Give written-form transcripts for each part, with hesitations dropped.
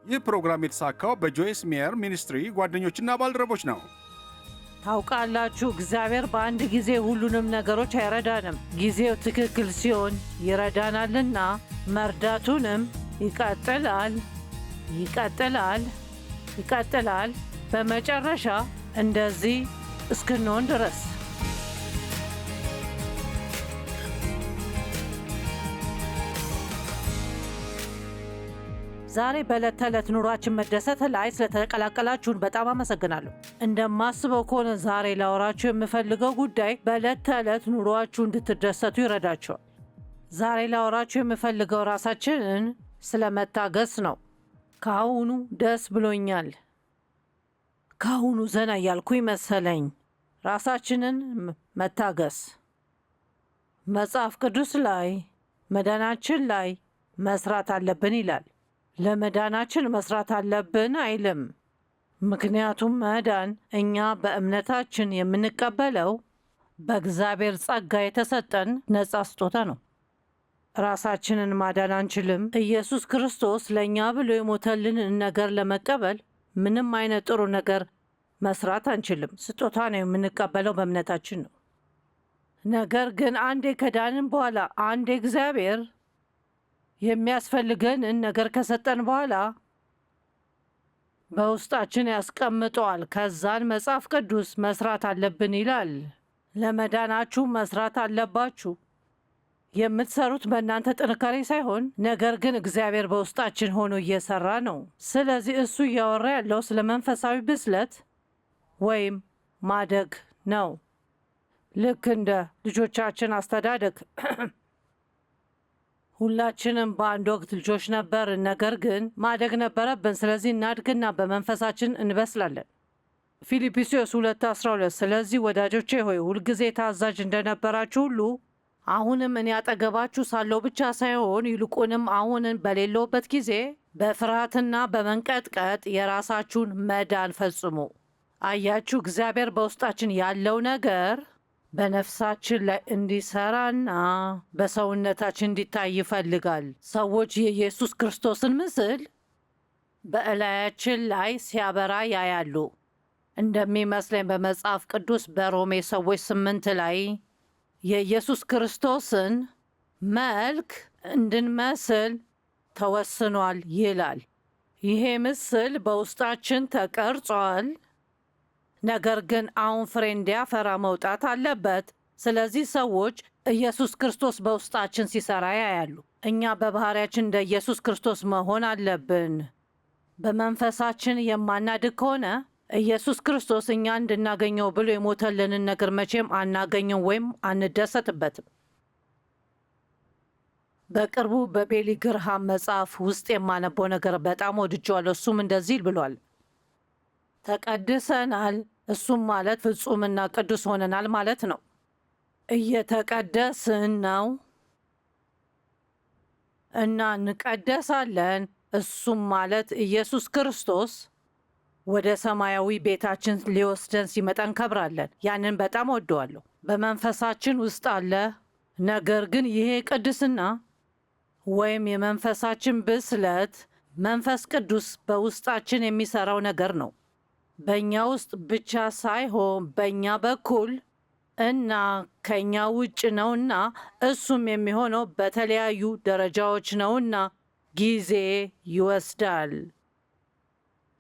ይህ ፕሮግራም የተሳካው በጆይስ ሜየር ሚኒስትሪ ጓደኞችና ባልደረቦች ነው። ታውቃላችሁ፣ እግዚአብሔር በአንድ ጊዜ ሁሉንም ነገሮች አይረዳንም። ጊዜው ትክክል ሲሆን ይረዳናልና መርዳቱንም ይቀጥላል። በመጨረሻ እንደዚህ እስክንሆን ድረስ። ዛሬ በዕለት ተዕለት ኑሯችን መደሰት ላይ ስለተቀላቀላችሁን በጣም አመሰግናለሁ። እንደማስበው ከሆነ ዛሬ ላወራችሁ የምፈልገው ጉዳይ በዕለት ተዕለት ኑሯችሁ እንድትደሰቱ ይረዳችኋል። ዛሬ ላወራችሁ የምፈልገው ራሳችንን ስለመታገስ ነው። ከአሁኑ ደስ ብሎኛል። ከአሁኑ ዘና እያልኩ መሰለኝ። ራሳችንን መታገስ መጽሐፍ ቅዱስ ላይ መዳናችን ላይ መስራት አለብን ይላል። ለመዳናችን መስራት አለብን አይልም። ምክንያቱም መዳን እኛ በእምነታችን የምንቀበለው በእግዚአብሔር ጸጋ የተሰጠን ነጻ ስጦታ ነው። ራሳችንን ማዳን አንችልም። ኢየሱስ ክርስቶስ ለእኛ ብሎ የሞተልንን ነገር ለመቀበል ምንም አይነት ጥሩ ነገር መስራት አንችልም። ስጦታ ነው የምንቀበለው፣ በእምነታችን ነው። ነገር ግን አንዴ ከዳንን በኋላ አንዴ እግዚአብሔር የሚያስፈልገንን ነገር ከሰጠን በኋላ በውስጣችን ያስቀምጠዋል። ከዛን መጽሐፍ ቅዱስ መስራት አለብን ይላል። ለመዳናችሁ መስራት አለባችሁ። የምትሰሩት በእናንተ ጥንካሬ ሳይሆን ነገር ግን እግዚአብሔር በውስጣችን ሆኖ እየሰራ ነው። ስለዚህ እሱ እያወራ ያለው ስለ መንፈሳዊ ብስለት ወይም ማደግ ነው። ልክ እንደ ልጆቻችን አስተዳደግ። ሁላችንም በአንድ ወቅት ልጆች ነበርን፣ ነገር ግን ማደግ ነበረብን። ስለዚህ እናድግና በመንፈሳችን እንበስላለን። ፊልጵስዩስ 2:12 ስለዚህ ወዳጆቼ ሆይ ሁልጊዜ ታዛዥ እንደነበራችሁ ሁሉ አሁንም እኔ አጠገባችሁ ሳለሁ ብቻ ሳይሆን ይልቁንም አሁንን በሌለውበት ጊዜ በፍርሃትና በመንቀጥቀጥ የራሳችሁን መዳን ፈጽሙ። አያችሁ፣ እግዚአብሔር በውስጣችን ያለው ነገር በነፍሳችን ላይ እንዲሰራና በሰውነታችን እንዲታይ ይፈልጋል። ሰዎች የኢየሱስ ክርስቶስን ምስል በእላያችን ላይ ሲያበራ ያያሉ። እንደሚመስለኝ በመጽሐፍ ቅዱስ በሮሜ ሰዎች 8 ላይ የኢየሱስ ክርስቶስን መልክ እንድንመስል ተወስኗል ይላል። ይሄ ምስል በውስጣችን ተቀርጿል። ነገር ግን አሁን ፍሬ እንዲያፈራ መውጣት አለበት። ስለዚህ ሰዎች ኢየሱስ ክርስቶስ በውስጣችን ሲሰራ ያያሉ። እኛ በባህሪያችን እንደ ኢየሱስ ክርስቶስ መሆን አለብን። በመንፈሳችን የማናድግ ከሆነ ኢየሱስ ክርስቶስ እኛ እንድናገኘው ብሎ የሞተልንን ነገር መቼም አናገኘው ወይም አንደሰትበትም። በቅርቡ በቤሊ ግርሃም መጽሐፍ ውስጥ የማነበው ነገር በጣም ወድጄዋለሁ። እሱም እንደዚህ ብሏል፣ ተቀድሰናል። እሱም ማለት ፍጹምና ቅዱስ ሆነናል ማለት ነው። እየተቀደስን ነው እና እንቀደሳለን። እሱም ማለት ኢየሱስ ክርስቶስ ወደ ሰማያዊ ቤታችን ሊወስደን ሲመጣ እንከብራለን። ያንን በጣም ወደዋለሁ። በመንፈሳችን ውስጥ አለ። ነገር ግን ይሄ ቅድስና ወይም የመንፈሳችን ብስለት መንፈስ ቅዱስ በውስጣችን የሚሰራው ነገር ነው። በእኛ ውስጥ ብቻ ሳይሆን በእኛ በኩል እና ከእኛ ውጭ ነውና እሱም የሚሆነው በተለያዩ ደረጃዎች ነውና ጊዜ ይወስዳል።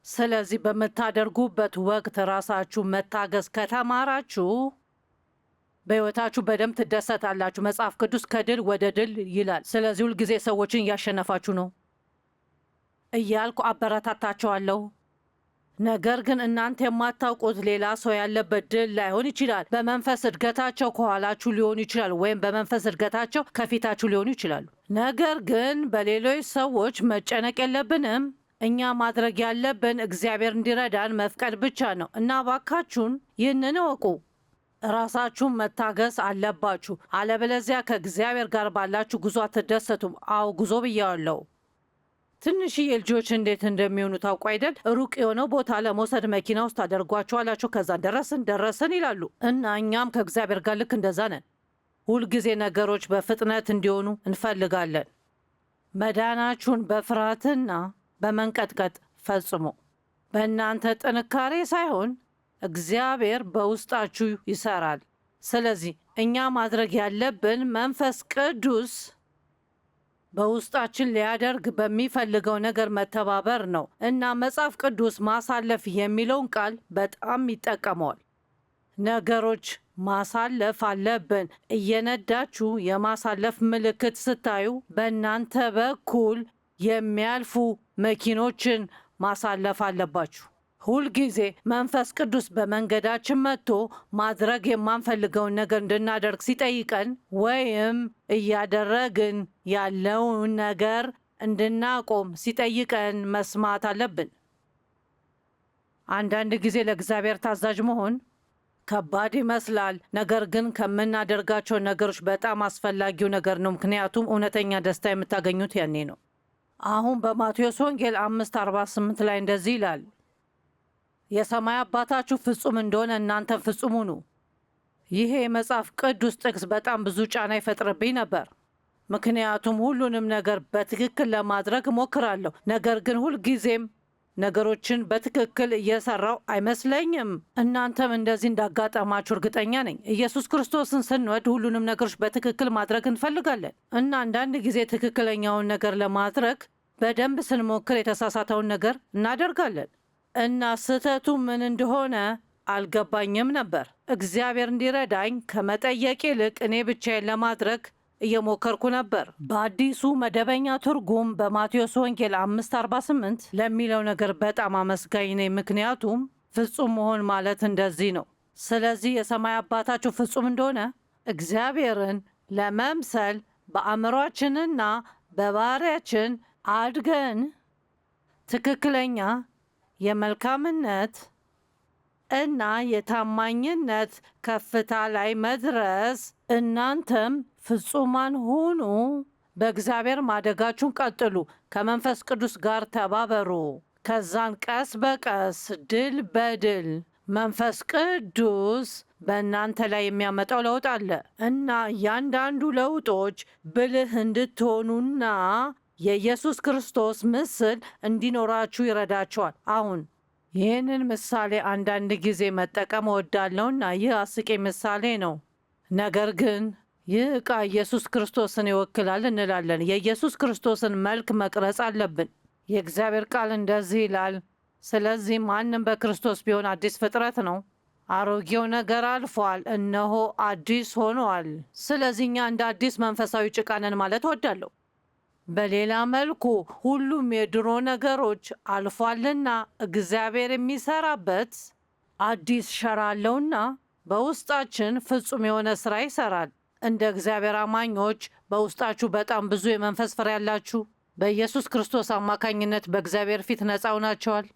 ስለዚህ በምታደርጉበት ወቅት ራሳችሁ መታገስ ከተማራችሁ በሕይወታችሁ በደንብ ትደሰታላችሁ። መጽሐፍ ቅዱስ ከድል ወደ ድል ይላል። ስለዚህ ሁልጊዜ ሰዎችን እያሸነፋችሁ ነው እያልኩ አበረታታቸዋለሁ። ነገር ግን እናንተ የማታውቁት ሌላ ሰው ያለበት ድል ላይሆን ይችላል። በመንፈስ እድገታቸው ከኋላችሁ ሊሆኑ ይችላል፣ ወይም በመንፈስ እድገታቸው ከፊታችሁ ሊሆኑ ይችላሉ። ነገር ግን በሌሎች ሰዎች መጨነቅ የለብንም። እኛ ማድረግ ያለብን እግዚአብሔር እንዲረዳን መፍቀድ ብቻ ነው። እና እባካችሁን ይህንን እወቁ፣ ራሳችሁን መታገስ አለባችሁ። አለበለዚያ ከእግዚአብሔር ጋር ባላችሁ ጉዞ አትደሰቱም። አዎ ጉዞ ብያዋለሁ። ትንሽዬ ልጆች እንዴት እንደሚሆኑ ታውቁ አይደል? ሩቅ የሆነው ቦታ ለመውሰድ መኪና ውስጥ ታደርጓቸዋላችሁ። ከዛ ደረስን ይላሉ። እና እኛም ከእግዚአብሔር ጋር ልክ እንደዛ ነን። ሁልጊዜ ነገሮች በፍጥነት እንዲሆኑ እንፈልጋለን። መዳናችሁን በፍርሃትና በመንቀጥቀጥ ፈጽሞ በእናንተ ጥንካሬ ሳይሆን እግዚአብሔር በውስጣችሁ ይሰራል። ስለዚህ እኛ ማድረግ ያለብን መንፈስ ቅዱስ በውስጣችን ሊያደርግ በሚፈልገው ነገር መተባበር ነው እና መጽሐፍ ቅዱስ ማሳለፍ የሚለውን ቃል በጣም ይጠቀመዋል። ነገሮች ማሳለፍ አለብን። እየነዳችሁ የማሳለፍ ምልክት ስታዩ በእናንተ በኩል የሚያልፉ መኪኖችን ማሳለፍ አለባችሁ። ሁልጊዜ መንፈስ ቅዱስ በመንገዳችን መጥቶ ማድረግ የማንፈልገውን ነገር እንድናደርግ ሲጠይቀን ወይም እያደረግን ያለውን ነገር እንድናቆም ሲጠይቀን መስማት አለብን። አንዳንድ ጊዜ ለእግዚአብሔር ታዛዥ መሆን ከባድ ይመስላል፣ ነገር ግን ከምናደርጋቸው ነገሮች በጣም አስፈላጊው ነገር ነው። ምክንያቱም እውነተኛ ደስታ የምታገኙት ያኔ ነው። አሁን በማቴዎስ ወንጌል 5:48 ላይ እንደዚህ ይላል፣ የሰማይ አባታችሁ ፍጹም እንደሆነ እናንተም ፍጹም ሁኑ። ይሄ የመጽሐፍ ቅዱስ ጥቅስ በጣም ብዙ ጫና ይፈጥርብኝ ነበር፣ ምክንያቱም ሁሉንም ነገር በትክክል ለማድረግ እሞክራለሁ፣ ነገር ግን ሁልጊዜም ነገሮችን በትክክል እየሰራው አይመስለኝም። እናንተም እንደዚህ እንዳጋጠማችሁ እርግጠኛ ነኝ። ኢየሱስ ክርስቶስን ስንወድ ሁሉንም ነገሮች በትክክል ማድረግ እንፈልጋለን እና አንዳንድ ጊዜ ትክክለኛውን ነገር ለማድረግ በደንብ ስንሞክር የተሳሳተውን ነገር እናደርጋለን እና ስህተቱ ምን እንደሆነ አልገባኝም ነበር። እግዚአብሔር እንዲረዳኝ ከመጠየቅ ይልቅ እኔ ብቻዬን ለማድረግ እየሞከርኩ ነበር። በአዲሱ መደበኛ ትርጉም በማቴዎስ ወንጌል 5:48 ለሚለው ነገር በጣም አመስጋኝ ነኝ፣ ምክንያቱም ፍጹም መሆን ማለት እንደዚህ ነው። ስለዚህ የሰማይ አባታችሁ ፍጹም እንደሆነ እግዚአብሔርን ለመምሰል በአእምሯችንና በባህሪያችን አድገን ትክክለኛ የመልካምነት እና የታማኝነት ከፍታ ላይ መድረስ። እናንተም ፍጹማን ሁኑ። በእግዚአብሔር ማደጋችሁን ቀጥሉ። ከመንፈስ ቅዱስ ጋር ተባበሩ። ከዛን ቀስ በቀስ ድል በድል መንፈስ ቅዱስ በእናንተ ላይ የሚያመጣው ለውጥ አለ እና እያንዳንዱ ለውጦች ብልህ እንድትሆኑና የኢየሱስ ክርስቶስ ምስል እንዲኖራችሁ ይረዳችኋል። አሁን ይህንን ምሳሌ አንዳንድ ጊዜ መጠቀም እወዳለሁና ይህ አስቂኝ ምሳሌ ነው። ነገር ግን ይህ ዕቃ ኢየሱስ ክርስቶስን ይወክላል እንላለን። የኢየሱስ ክርስቶስን መልክ መቅረጽ አለብን። የእግዚአብሔር ቃል እንደዚህ ይላል፣ ስለዚህ ማንም በክርስቶስ ቢሆን አዲስ ፍጥረት ነው፣ አሮጌው ነገር አልፏል፣ እነሆ አዲስ ሆኗል። ስለዚህ እኛ እንደ አዲስ መንፈሳዊ ጭቃ ነን ማለት እወዳለሁ። በሌላ መልኩ ሁሉም የድሮ ነገሮች አልፏልና እግዚአብሔር የሚሰራበት አዲስ ሸራ አለውና በውስጣችን ፍጹም የሆነ ስራ ይሰራል። እንደ እግዚአብሔር አማኞች በውስጣችሁ በጣም ብዙ የመንፈስ ፍሬ ያላችሁ በኢየሱስ ክርስቶስ አማካኝነት በእግዚአብሔር ፊት ነፃ ሆናችኋል።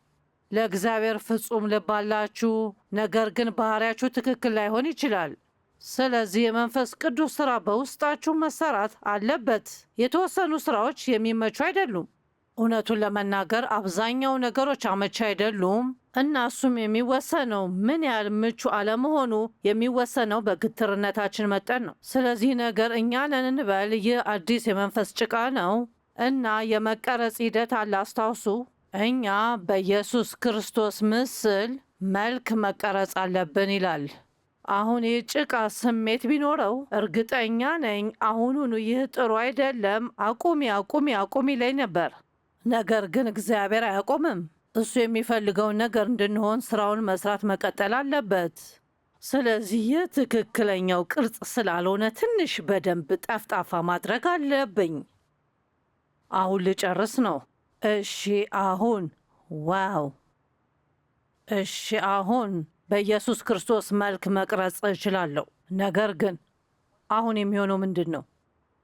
ለእግዚአብሔር ፍጹም ልብ አላችሁ፣ ነገር ግን ባህሪያችሁ ትክክል ላይሆን ይችላል። ስለዚህ የመንፈስ ቅዱስ ስራ በውስጣችሁ መሰራት አለበት። የተወሰኑ ስራዎች የሚመቹ አይደሉም። እውነቱን ለመናገር አብዛኛው ነገሮች አመቺ አይደሉም እና እሱም የሚወሰነው ምን ያህል ምቹ አለመሆኑ የሚወሰነው በግትርነታችን መጠን ነው። ስለዚህ ነገር እኛ ነን እንበል፣ ይህ አዲስ የመንፈስ ጭቃ ነው እና የመቀረጽ ሂደት አለ። አስታውሱ፣ እኛ በኢየሱስ ክርስቶስ ምስል መልክ መቀረጽ አለብን ይላል። አሁን የጭቃ ስሜት ቢኖረው እርግጠኛ ነኝ አሁኑኑ ይህ ጥሩ አይደለም፣ አቁሚ አቁሚ አቁሚ ላይ ነበር። ነገር ግን እግዚአብሔር አያቆምም። እሱ የሚፈልገውን ነገር እንድንሆን ስራውን መስራት መቀጠል አለበት። ስለዚህ ይህ ትክክለኛው ቅርጽ ስላልሆነ ትንሽ በደንብ ጠፍጣፋ ማድረግ አለብኝ። አሁን ልጨርስ ነው። እሺ አሁን ዋው! እሺ አሁን በኢየሱስ ክርስቶስ መልክ መቅረጽ እችላለሁ። ነገር ግን አሁን የሚሆነው ምንድን ነው?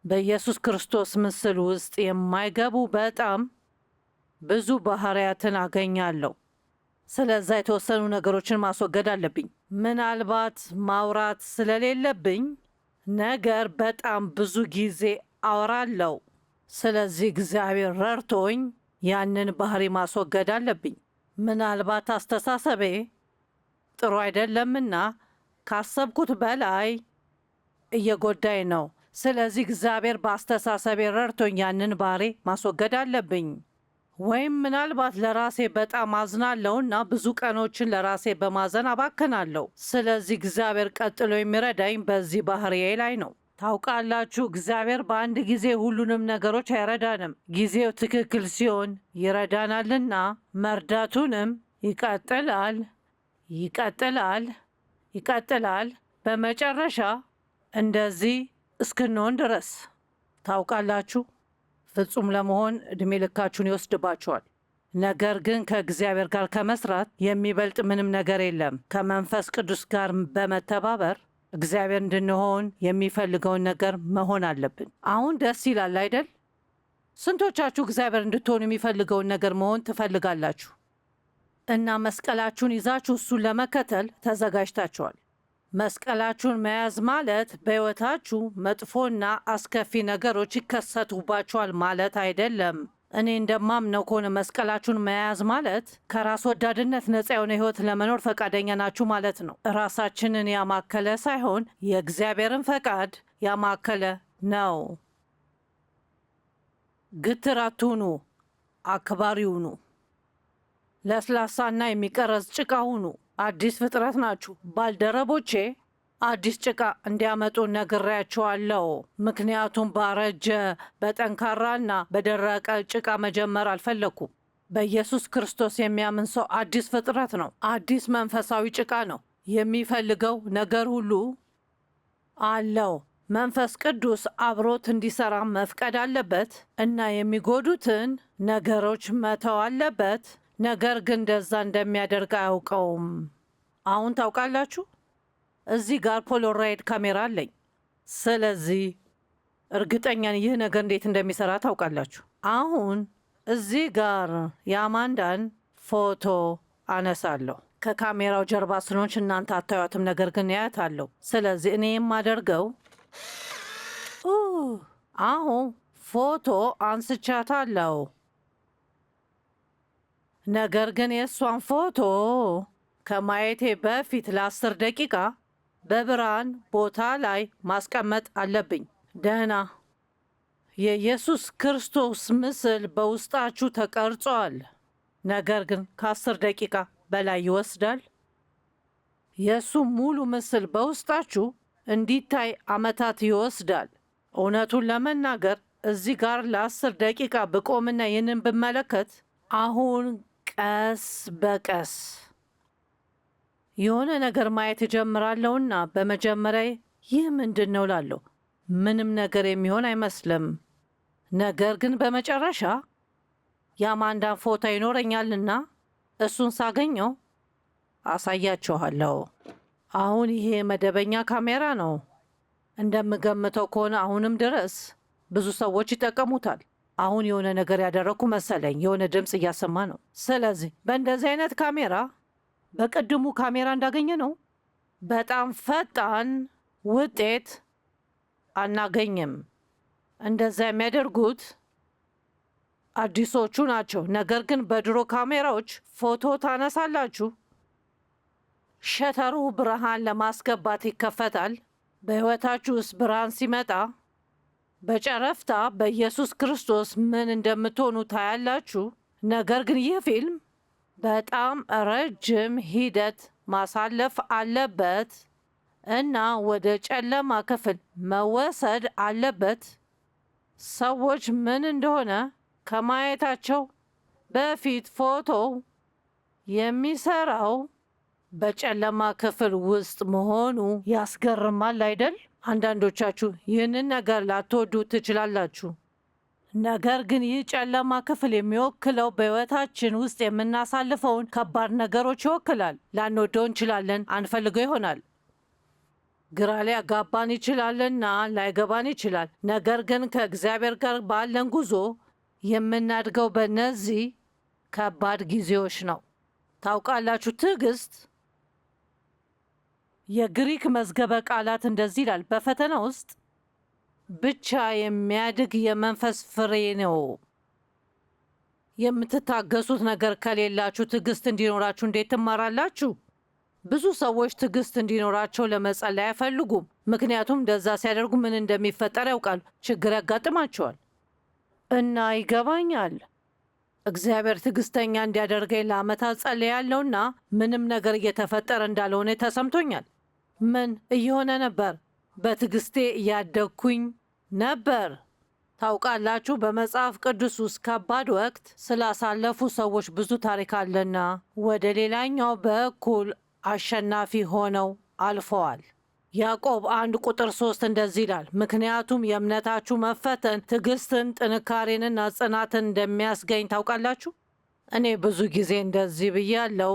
በኢየሱስ ክርስቶስ ምስል ውስጥ የማይገቡ በጣም ብዙ ባህሪያትን አገኛለሁ። ስለዛ የተወሰኑ ነገሮችን ማስወገድ አለብኝ። ምናልባት ማውራት ስለሌለብኝ ነገር በጣም ብዙ ጊዜ አወራለሁ። ስለዚህ እግዚአብሔር ረድቶኝ ያንን ባህሪ ማስወገድ አለብኝ። ምናልባት አስተሳሰቤ ጥሩ አይደለምና ካሰብኩት በላይ እየጎዳኝ ነው። ስለዚህ እግዚአብሔር በአስተሳሰቤ ረድቶኝ ያንን ባህሪ ማስወገድ አለብኝ። ወይም ምናልባት ለራሴ በጣም አዝናለሁና ብዙ ቀኖችን ለራሴ በማዘን አባክናለሁ። ስለዚህ እግዚአብሔር ቀጥሎ የሚረዳኝ በዚህ ባህሪዬ ላይ ነው። ታውቃላችሁ፣ እግዚአብሔር በአንድ ጊዜ ሁሉንም ነገሮች አይረዳንም። ጊዜው ትክክል ሲሆን ይረዳናልና መርዳቱንም ይቀጥላል፣ ይቀጥላል፣ ይቀጥላል። በመጨረሻ እንደዚህ እስክንሆን ድረስ ታውቃላችሁ፣ ፍጹም ለመሆን ዕድሜ ልካችሁን ይወስድባችኋል። ነገር ግን ከእግዚአብሔር ጋር ከመስራት የሚበልጥ ምንም ነገር የለም። ከመንፈስ ቅዱስ ጋር በመተባበር እግዚአብሔር እንድንሆን የሚፈልገውን ነገር መሆን አለብን። አሁን ደስ ይላል አይደል? ስንቶቻችሁ እግዚአብሔር እንድትሆኑ የሚፈልገውን ነገር መሆን ትፈልጋላችሁ? እና መስቀላችሁን ይዛችሁ እሱን ለመከተል ተዘጋጅታችኋል። መስቀላችሁን መያዝ ማለት በሕይወታችሁ መጥፎና አስከፊ ነገሮች ይከሰቱባችኋል ማለት አይደለም። እኔ እንደማምነው ከሆነ መስቀላችሁን መያዝ ማለት ከራስ ወዳድነት ነፃ የሆነ ሕይወት ለመኖር ፈቃደኛ ናችሁ ማለት ነው። ራሳችንን ያማከለ ሳይሆን የእግዚአብሔርን ፈቃድ ያማከለ ነው። ግትር አትሁኑ፣ አክባሪ ሁኑ። ለስላሳና የሚቀረጽ ጭቃ ሁኑ። አዲስ ፍጥረት ናችሁ። ባልደረቦቼ አዲስ ጭቃ እንዲያመጡ ነግሬያቸዋለሁ። ምክንያቱም ባረጀ በጠንካራና በደረቀ ጭቃ መጀመር አልፈለግኩም። በኢየሱስ ክርስቶስ የሚያምን ሰው አዲስ ፍጥረት ነው። አዲስ መንፈሳዊ ጭቃ ነው። የሚፈልገው ነገር ሁሉ አለው። መንፈስ ቅዱስ አብሮት እንዲሰራ መፍቀድ አለበት እና የሚጎዱትን ነገሮች መተው አለበት። ነገር ግን እንደዛ እንደሚያደርግ አያውቀውም። አሁን ታውቃላችሁ፣ እዚህ ጋር ፖሎራይድ ካሜራ አለኝ። ስለዚህ እርግጠኛን ይህ ነገር እንዴት እንደሚሰራ ታውቃላችሁ። አሁን እዚህ ጋር የአማንዳን ፎቶ አነሳለሁ። ከካሜራው ጀርባ ስለሆንሽ እናንተ አታዩትም፣ ነገር ግን ያያታለሁ። ስለዚህ እኔ የማደርገው አሁን ፎቶ አንስቻታለሁ። ነገር ግን የእሷን ፎቶ ከማየቴ በፊት ለ10 ደቂቃ በብርሃን ቦታ ላይ ማስቀመጥ አለብኝ። ደህና፣ የኢየሱስ ክርስቶስ ምስል በውስጣችሁ ተቀርጿል። ነገር ግን ከ10 ደቂቃ በላይ ይወስዳል። የእሱ ሙሉ ምስል በውስጣችሁ እንዲታይ ዓመታት ይወስዳል። እውነቱን ለመናገር እዚህ ጋር ለ10 ደቂቃ ብቆምና ይህንን ብመለከት አሁን ቀስ በቀስ የሆነ ነገር ማየት እጀምራለሁና በመጀመሪያ ይህ ምንድን ነው ላለሁ ምንም ነገር የሚሆን አይመስልም። ነገር ግን በመጨረሻ የአማንዳን ፎቶ ይኖረኛልና እሱን ሳገኘው አሳያችኋለሁ። አሁን ይሄ መደበኛ ካሜራ ነው። እንደምገምተው ከሆነ አሁንም ድረስ ብዙ ሰዎች ይጠቀሙታል። አሁን የሆነ ነገር ያደረግኩ መሰለኝ። የሆነ ድምፅ እያሰማ ነው። ስለዚህ በእንደዚህ አይነት ካሜራ በቅድሙ ካሜራ እንዳገኘ ነው በጣም ፈጣን ውጤት አናገኝም። እንደዛ የሚያደርጉት አዲሶቹ ናቸው። ነገር ግን በድሮ ካሜራዎች ፎቶ ታነሳላችሁ፣ ሸተሩ ብርሃን ለማስገባት ይከፈታል። በሕይወታችሁ ውስጥ ብርሃን ሲመጣ በጨረፍታ በኢየሱስ ክርስቶስ ምን እንደምትሆኑ ታያላችሁ። ነገር ግን ይህ ፊልም በጣም ረጅም ሂደት ማሳለፍ አለበት እና ወደ ጨለማ ክፍል መወሰድ አለበት። ሰዎች ምን እንደሆነ ከማየታቸው በፊት ፎቶው የሚሰራው በጨለማ ክፍል ውስጥ መሆኑ ያስገርማል አይደል? አንዳንዶቻችሁ ይህንን ነገር ላትወዱ ትችላላችሁ። ነገር ግን ይህ ጨለማ ክፍል የሚወክለው በሕይወታችን ውስጥ የምናሳልፈውን ከባድ ነገሮች ይወክላል። ላንወደው እንችላለን፣ አንፈልገው ይሆናል፣ ግራ ሊያጋባን ይችላልና ላይገባን ይችላል። ነገር ግን ከእግዚአብሔር ጋር ባለን ጉዞ የምናድገው በእነዚህ ከባድ ጊዜዎች ነው። ታውቃላችሁ፣ ትዕግስት የግሪክ መዝገበ ቃላት እንደዚህ ይላል፣ በፈተና ውስጥ ብቻ የሚያድግ የመንፈስ ፍሬ ነው። የምትታገሱት ነገር ከሌላችሁ ትዕግስት እንዲኖራችሁ እንዴት ትማራላችሁ? ብዙ ሰዎች ትዕግስት እንዲኖራቸው ለመጸለይ አይፈልጉም፣ ምክንያቱም እንደዛ ሲያደርጉ ምን እንደሚፈጠር ያውቃሉ። ችግር ያጋጥማቸዋል እና ይገባኛል። እግዚአብሔር ትዕግስተኛ እንዲያደርገኝ ለዓመታት ጸልያለሁና ምንም ነገር እየተፈጠረ እንዳልሆነ ተሰምቶኛል። ምን እየሆነ ነበር? በትዕግስቴ እያደግኩኝ ነበር። ታውቃላችሁ፣ በመጽሐፍ ቅዱስ ውስጥ ከባድ ወቅት ስላሳለፉ ሰዎች ብዙ ታሪክ አለና ወደ ሌላኛው በኩል አሸናፊ ሆነው አልፈዋል። ያዕቆብ 1:3 እንደዚህ ይላል፣ ምክንያቱም የእምነታችሁ መፈተን ትዕግስትን፣ ጥንካሬንና ጽናትን እንደሚያስገኝ ታውቃላችሁ። እኔ ብዙ ጊዜ እንደዚህ ብያለሁ።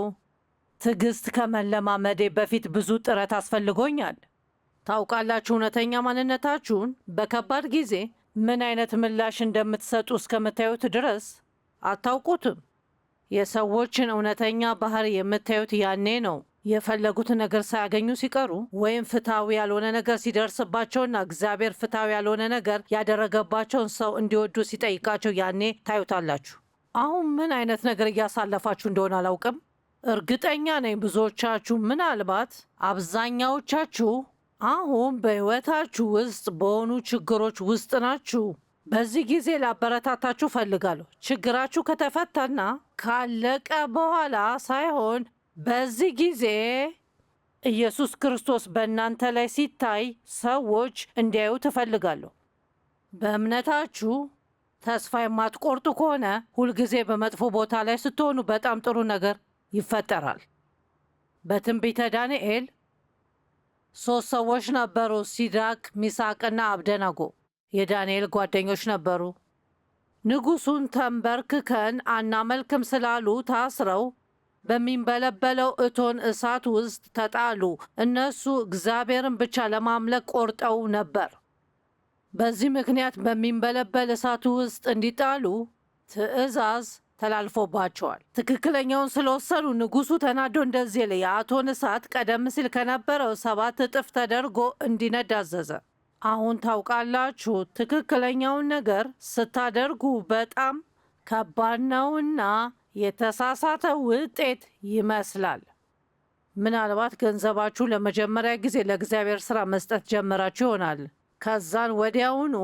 ትዕግስት ከመለማመዴ በፊት ብዙ ጥረት አስፈልጎኛል። ታውቃላችሁ፣ እውነተኛ ማንነታችሁን በከባድ ጊዜ ምን አይነት ምላሽ እንደምትሰጡ እስከምታዩት ድረስ አታውቁትም። የሰዎችን እውነተኛ ባህሪ የምታዩት ያኔ ነው። የፈለጉትን ነገር ሳያገኙ ሲቀሩ ወይም ፍትሐዊ ያልሆነ ነገር ሲደርስባቸውና እግዚአብሔር ፍትሐዊ ያልሆነ ነገር ያደረገባቸውን ሰው እንዲወዱ ሲጠይቃቸው ያኔ ታዩታላችሁ። አሁን ምን አይነት ነገር እያሳለፋችሁ እንደሆነ አላውቅም። እርግጠኛ ነኝ ብዙዎቻችሁ፣ ምናልባት አብዛኛዎቻችሁ አሁን በሕይወታችሁ ውስጥ በሆኑ ችግሮች ውስጥ ናችሁ። በዚህ ጊዜ ላበረታታችሁ ፈልጋለሁ። ችግራችሁ ከተፈታና ካለቀ በኋላ ሳይሆን በዚህ ጊዜ ኢየሱስ ክርስቶስ በእናንተ ላይ ሲታይ ሰዎች እንዲያዩ ትፈልጋለሁ። በእምነታችሁ ተስፋ የማትቆርጡ ከሆነ ሁልጊዜ በመጥፎ ቦታ ላይ ስትሆኑ በጣም ጥሩ ነገር ይፈጠራል። በትንቢተ ዳንኤል 3 ሰዎች ነበሩ፣ ሲድራቅ፣ ሚሳቅና አብደናጎ የዳንኤል ጓደኞች ነበሩ። ንጉሡን ተንበርክከን አናመልክም ስላሉ ታስረው በሚንበለበለው እቶን እሳት ውስጥ ተጣሉ። እነሱ እግዚአብሔርን ብቻ ለማምለክ ቆርጠው ነበር። በዚህ ምክንያት በሚንበለበል እሳት ውስጥ እንዲጣሉ ትዕዛዝ ተላልፎባቸዋል። ትክክለኛውን ስለወሰኑ ንጉሡ ተናዶ እንደዚህ ለ የእቶን እሳት ቀደም ሲል ከነበረው 7 እጥፍ ተደርጎ እንዲነድ አዘዘ። አሁን ታውቃላችሁ፣ ትክክለኛውን ነገር ስታደርጉ በጣም ከባድ ነውና የተሳሳተ ውጤት ይመስላል። ምናልባት ገንዘባችሁ ለመጀመሪያ ጊዜ ለእግዚአብሔር ሥራ መስጠት ጀመራችሁ ይሆናል። ከዛን ወዲያውኑ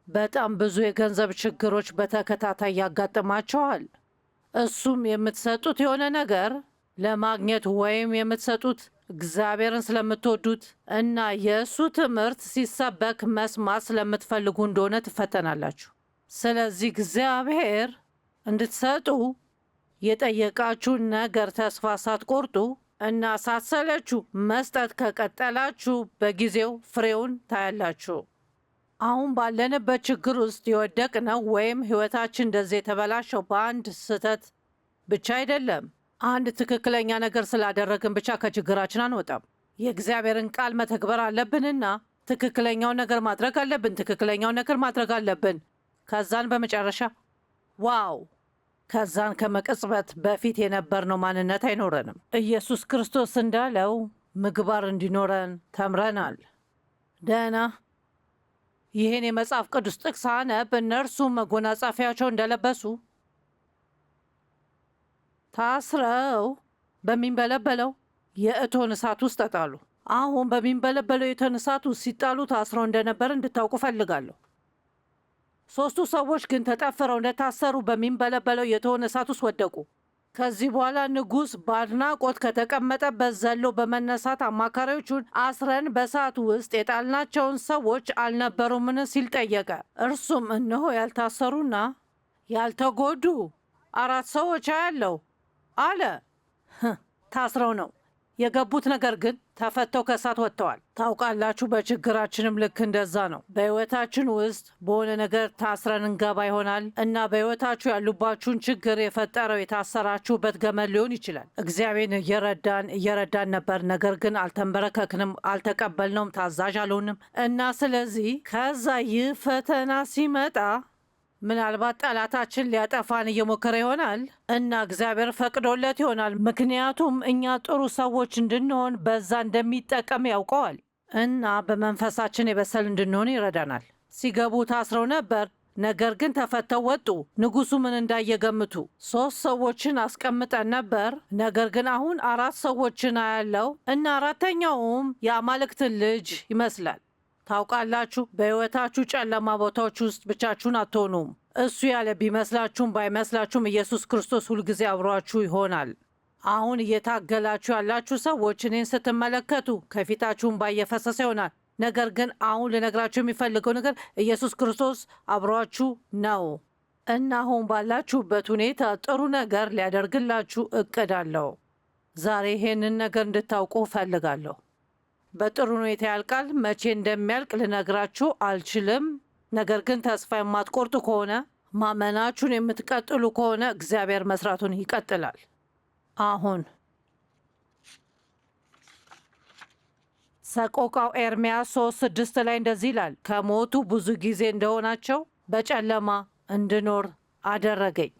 በጣም ብዙ የገንዘብ ችግሮች በተከታታይ ያጋጥማቸዋል። እሱም የምትሰጡት የሆነ ነገር ለማግኘት ወይም የምትሰጡት እግዚአብሔርን ስለምትወዱት እና የእሱ ትምህርት ሲሰበክ መስማት ስለምትፈልጉ እንደሆነ ትፈተናላችሁ። ስለዚህ እግዚአብሔር እንድትሰጡ የጠየቃችሁን ነገር ተስፋ ሳትቆርጡ እና ሳትሰለችሁ መስጠት ከቀጠላችሁ በጊዜው ፍሬውን ታያላችሁ። አሁን ባለንበት ችግር ውስጥ የወደቅነው ወይም ሕይወታችን እንደዚህ የተበላሸው በአንድ ስህተት ብቻ አይደለም። አንድ ትክክለኛ ነገር ስላደረግን ብቻ ከችግራችን አንወጣም። የእግዚአብሔርን ቃል መተግበር አለብንና ትክክለኛውን ነገር ማድረግ አለብን። ትክክለኛውን ነገር ማድረግ አለብን። ከዛን በመጨረሻ ዋው! ከዛን ከመቅጽበት በፊት የነበርነው ማንነት አይኖረንም። ኢየሱስ ክርስቶስ እንዳለው ምግባር እንዲኖረን ተምረናል። ደህና ይህን የመጽሐፍ ቅዱስ ጥቅስ አነብ። እነርሱም መጎናጸፊያቸው እንደለበሱ ታስረው በሚንበለበለው የእቶን እሳት ውስጥ ተጣሉ። አሁን በሚንበለበለው የእቶን እሳት ውስጥ ሲጣሉ ታስረው እንደነበር እንድታውቁ ፈልጋለሁ። 3ቱ ሰዎች ግን ተጠፍረው እንደታሰሩ በሚንበለበለው የእቶን እሳት ውስጥ ወደቁ። ከዚህ በኋላ ንጉሥ በአድናቆት ከተቀመጠበት ዘሎ በመነሳት አማካሪዎቹን አስረን በእሳት ውስጥ የጣልናቸውን ሰዎች አልነበሩምን ሲል ጠየቀ። እርሱም እነሆ ያልታሰሩና ያልተጎዱ 4 ሰዎች አያለው አለ። ታስረው ነው የገቡት፣ ነገር ግን ተፈተው ከእሳት ወጥተዋል። ታውቃላችሁ፣ በችግራችንም ልክ እንደዛ ነው። በሕይወታችን ውስጥ በሆነ ነገር ታስረን እንገባ ይሆናል እና በሕይወታችሁ ያሉባችሁን ችግር የፈጠረው የታሰራችሁበት ገመድ ሊሆን ይችላል። እግዚአብሔር እየረዳን ነበር፣ ነገር ግን አልተንበረከክንም፣ አልተቀበልነውም፣ ታዛዥ አልሆንም እና ስለዚህ ከዛ ይህ ፈተና ሲመጣ ምናልባት ጠላታችን ሊያጠፋን እየሞከረ ይሆናል እና እግዚአብሔር ፈቅዶለት ይሆናል። ምክንያቱም እኛ ጥሩ ሰዎች እንድንሆን በዛ እንደሚጠቀም ያውቀዋል እና በመንፈሳችን የበሰል እንድንሆን ይረዳናል። ሲገቡ ታስረው ነበር፣ ነገር ግን ተፈተው ወጡ። ንጉሡ ምን እንዳየገምቱ 3 ሰዎችን አስቀምጠን ነበር፣ ነገር ግን አሁን 4 ሰዎችን አያለው እና 4ተኛውም የአማልክትን ልጅ ይመስላል። ታውቃላችሁ፣ በሕይወታችሁ ጨለማ ቦታዎች ውስጥ ብቻችሁን አትሆኑም። እሱ ያለ ቢመስላችሁም ባይመስላችሁም ኢየሱስ ክርስቶስ ሁልጊዜ አብሯችሁ ይሆናል። አሁን እየታገላችሁ ያላችሁ ሰዎች እኔን ስትመለከቱ ከፊታችሁ እንባ እየፈሰሰ ይሆናል። ነገር ግን አሁን ልነግራችሁ የሚፈልገው ነገር ኢየሱስ ክርስቶስ አብሯችሁ ነው እና አሁን ባላችሁበት ሁኔታ ጥሩ ነገር ሊያደርግላችሁ እቅድ አለው። ዛሬ ይሄንን ነገር እንድታውቁ እፈልጋለሁ። በጥሩ ሁኔታ ያልቃል። መቼ እንደሚያልቅ ልነግራችሁ አልችልም። ነገር ግን ተስፋ የማትቆርጡ ከሆነ፣ ማመናችሁን የምትቀጥሉ ከሆነ እግዚአብሔር መስራቱን ይቀጥላል። አሁን ሰቆቃው ኤርምያስ 3:6 ላይ እንደዚህ ይላል፣ ከሞቱ ብዙ ጊዜ እንደሆናቸው በጨለማ እንድኖር አደረገኝ።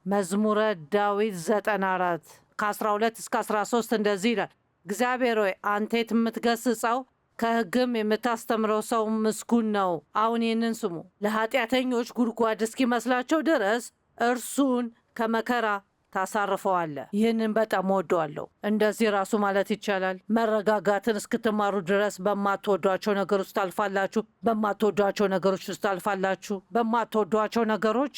መዝሙረ ዳዊት 94 ከ12 እስከ 13 እንደዚህ ይላል፣ እግዚአብሔር ሆይ አንተ የምትገስጸው ከሕግም የምታስተምረው ሰው ምስጉን ነው። አሁን ይህንን ስሙ። ለኃጢአተኞች ጉድጓድ እስኪመስላቸው ድረስ እርሱን ከመከራ ታሳርፈዋለ። ይህንን በጣም ወደዋለሁ። እንደዚህ ራሱ ማለት ይቻላል። መረጋጋትን እስክትማሩ ድረስ በማትወዷቸው ነገሮች ውስጥ ታልፋላችሁ። በማትወዷቸው ነገሮች ውስጥ ታልፋላችሁ። በማትወዷቸው ነገሮች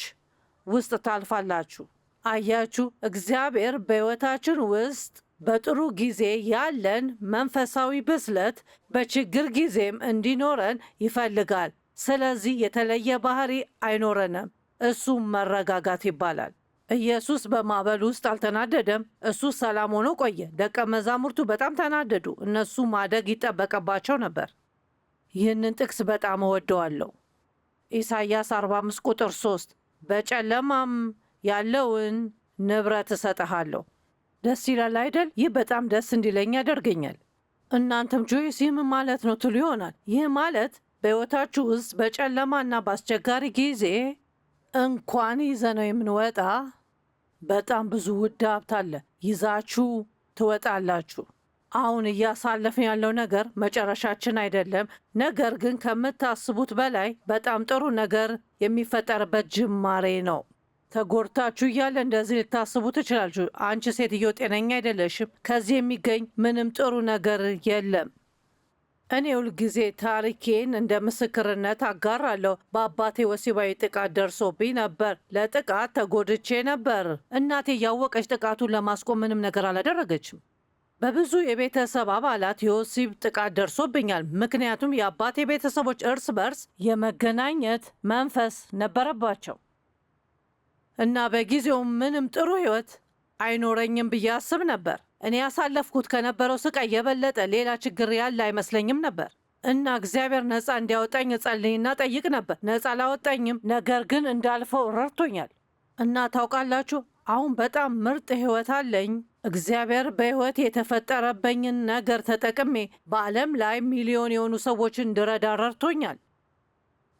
ውስጥ ታልፋላችሁ። አያችሁ፣ እግዚአብሔር በሕይወታችን ውስጥ በጥሩ ጊዜ ያለን መንፈሳዊ ብስለት በችግር ጊዜም እንዲኖረን ይፈልጋል። ስለዚህ የተለየ ባህሪ አይኖረንም። እሱም መረጋጋት ይባላል። ኢየሱስ በማዕበል ውስጥ አልተናደደም። እሱ ሰላም ሆኖ ቆየ። ደቀ መዛሙርቱ በጣም ተናደዱ። እነሱ ማደግ ይጠበቅባቸው ነበር። ይህንን ጥቅስ በጣም እወደዋለሁ። ኢሳይያስ 45 ቁጥር 3 በጨለማም ያለውን ንብረት እሰጥሃለሁ። ደስ ይላል አይደል? ይህ በጣም ደስ እንዲለኝ ያደርገኛል። እናንተም ጆይስ ይህ ምን ማለት ነው ትሉ ይሆናል። ይህ ማለት በሕይወታችሁ ውስጥ በጨለማና በአስቸጋሪ ጊዜ እንኳን ይዘነው የምንወጣ በጣም ብዙ ውድ ሀብት አለ። ይዛችሁ ትወጣላችሁ። አሁን እያሳለፍን ያለው ነገር መጨረሻችን አይደለም። ነገር ግን ከምታስቡት በላይ በጣም ጥሩ ነገር የሚፈጠርበት ጅማሬ ነው። ተጎድታችሁ እያለ እንደዚህ ልታስቡ ትችላችሁ። አንቺ ሴትዮ ጤነኛ አይደለሽም፣ ከዚህ የሚገኝ ምንም ጥሩ ነገር የለም። እኔ ሁልጊዜ ታሪኬን እንደ ምስክርነት አጋራለሁ። በአባቴ ወሲባዊ ጥቃት ደርሶብኝ ነበር። ለጥቃት ተጎድቼ ነበር። እናቴ እያወቀች ጥቃቱን ለማስቆም ምንም ነገር አላደረገችም። በብዙ የቤተሰብ አባላት የወሲብ ጥቃት ደርሶብኛል። ምክንያቱም የአባቴ ቤተሰቦች እርስ በርስ የመገናኘት መንፈስ ነበረባቸው እና በጊዜው ምንም ጥሩ ሕይወት አይኖረኝም ብዬ አስብ ነበር። እኔ ያሳለፍኩት ከነበረው ስቃይ የበለጠ ሌላ ችግር ያለ አይመስለኝም ነበር እና እግዚአብሔር ነፃ እንዲያወጣኝ እጸልይና ጠይቅ ነበር። ነፃ አላወጣኝም፣ ነገር ግን እንዳልፈው ረድቶኛል። እና ታውቃላችሁ፣ አሁን በጣም ምርጥ ሕይወት አለኝ። እግዚአብሔር በሕይወት የተፈጠረበኝን ነገር ተጠቅሜ በዓለም ላይ ሚሊዮን የሆኑ ሰዎችን እንድረዳ ረድቶኛል።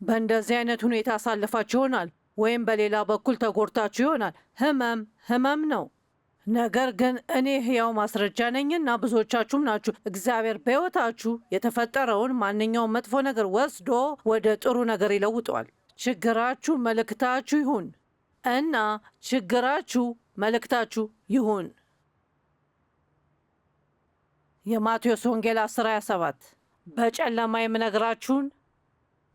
በእንደዚህ አይነት ሁኔታ አሳልፋችሁ ይሆናል፣ ወይም በሌላ በኩል ተጎድታችሁ ይሆናል። ህመም ነው። ነገር ግን እኔ ሕያው ማስረጃ ነኝና ብዙዎቻችሁም ናችሁ። እግዚአብሔር በሕይወታችሁ የተፈጠረውን ማንኛውም መጥፎ ነገር ወስዶ ወደ ጥሩ ነገር ይለውጠዋል። ችግራችሁ መልእክታችሁ ይሁን እና ችግራችሁ መልእክታችሁ ይሁን። የማቴዎስ ወንጌል 10:27 በጨለማ የምነግራችሁን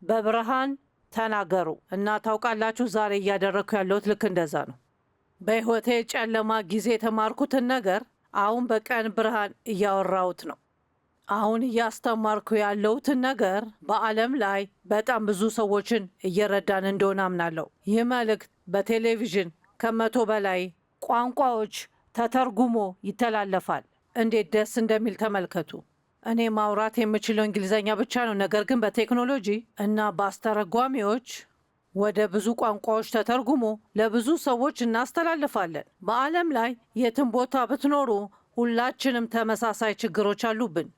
በብርሃን ተናገሩ። እና ታውቃላችሁ፣ ዛሬ እያደረግኩ ያለሁት ልክ እንደዛ ነው። በሕይወቴ ጨለማ ጊዜ የተማርኩትን ነገር አሁን በቀን ብርሃን እያወራሁት ነው። አሁን እያስተማርኩ ያለሁትን ነገር በዓለም ላይ በጣም ብዙ ሰዎችን እየረዳን እንደሆነ አምናለሁ። ይህ መልእክት በቴሌቪዥን ከ100 በላይ ቋንቋዎች ተተርጉሞ ይተላለፋል። እንዴት ደስ እንደሚል ተመልከቱ። እኔ ማውራት የምችለው እንግሊዝኛ ብቻ ነው። ነገር ግን በቴክኖሎጂ እና በአስተረጓሚዎች ወደ ብዙ ቋንቋዎች ተተርጉሞ ለብዙ ሰዎች እናስተላልፋለን። በዓለም ላይ የትም ቦታ ብትኖሩ ሁላችንም ተመሳሳይ ችግሮች አሉብን።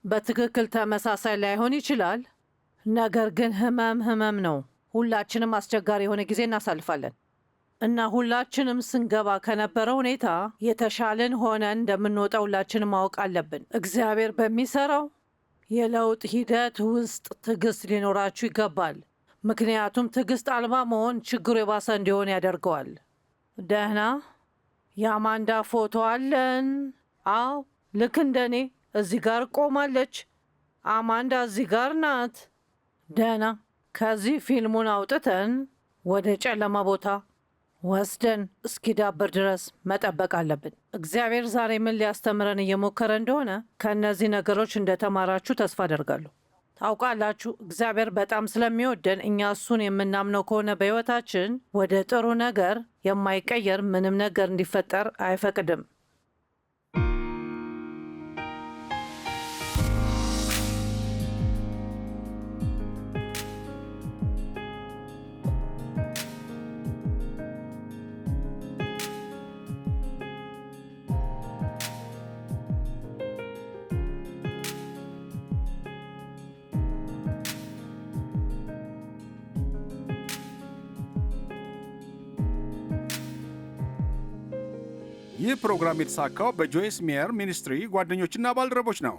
በትክክል ተመሳሳይ ላይሆን ይችላል፣ ነገር ግን ህመም ነው። ሁላችንም አስቸጋሪ የሆነ ጊዜ እናሳልፋለን እና ሁላችንም ስንገባ ከነበረ ሁኔታ የተሻለን ሆነን እንደምንወጣ ሁላችንም ማወቅ አለብን። እግዚአብሔር በሚሰራው የለውጥ ሂደት ውስጥ ትዕግስት ሊኖራችሁ ይገባል። ምክንያቱም ትዕግስት አልባ መሆን ችግሩ የባሰ እንዲሆን ያደርገዋል። ደህና የአማንዳ ፎቶ አለን። አዎ ልክ እንደኔ እዚህ ጋር ቆማለች። አማንዳ እዚህ ጋር ናት። ደህና። ከዚህ ፊልሙን አውጥተን ወደ ጨለማ ቦታ ወስደን እስኪዳብር ድረስ መጠበቅ አለብን። እግዚአብሔር ዛሬ ምን ሊያስተምረን እየሞከረ እንደሆነ ከእነዚህ ነገሮች እንደተማራችሁ ተስፋ አደርጋለሁ። ታውቃላችሁ፣ እግዚአብሔር በጣም ስለሚወደን እኛ እሱን የምናምነው ከሆነ በሕይወታችን ወደ ጥሩ ነገር የማይቀየር ምንም ነገር እንዲፈጠር አይፈቅድም። ይህ ፕሮግራም የተሳካው በጆይስ ሜየር ሚኒስትሪ ጓደኞችና ባልደረቦች ነው።